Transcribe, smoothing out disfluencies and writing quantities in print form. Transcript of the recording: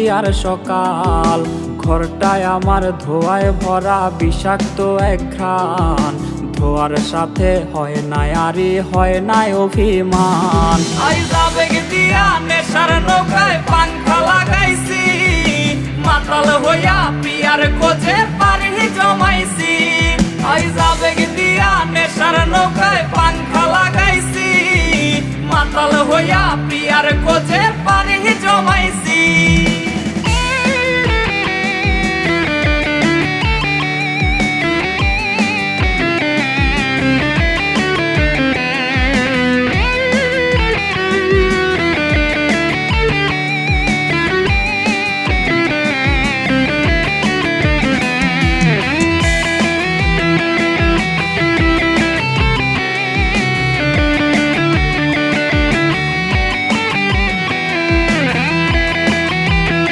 আর সকাল ঘরটায় আমার ধোঁয়ায় ভরা বিষাক্ত এক ঘ্রাণ। ধোয়ার সাথে হয় না আরে হয় না অভিমান। আবেগ দিয়া নেশার নৌকায় পাংখা লাগাইছি, মাতাল হইয়া পিয়ার কোচে পানি জমাইছি। আবেগ দিয়া নেশার নৌকায় পাংখা লাগাইছি, মাতাল হইয়া পিয়ার কোচে পানি জমাইছি।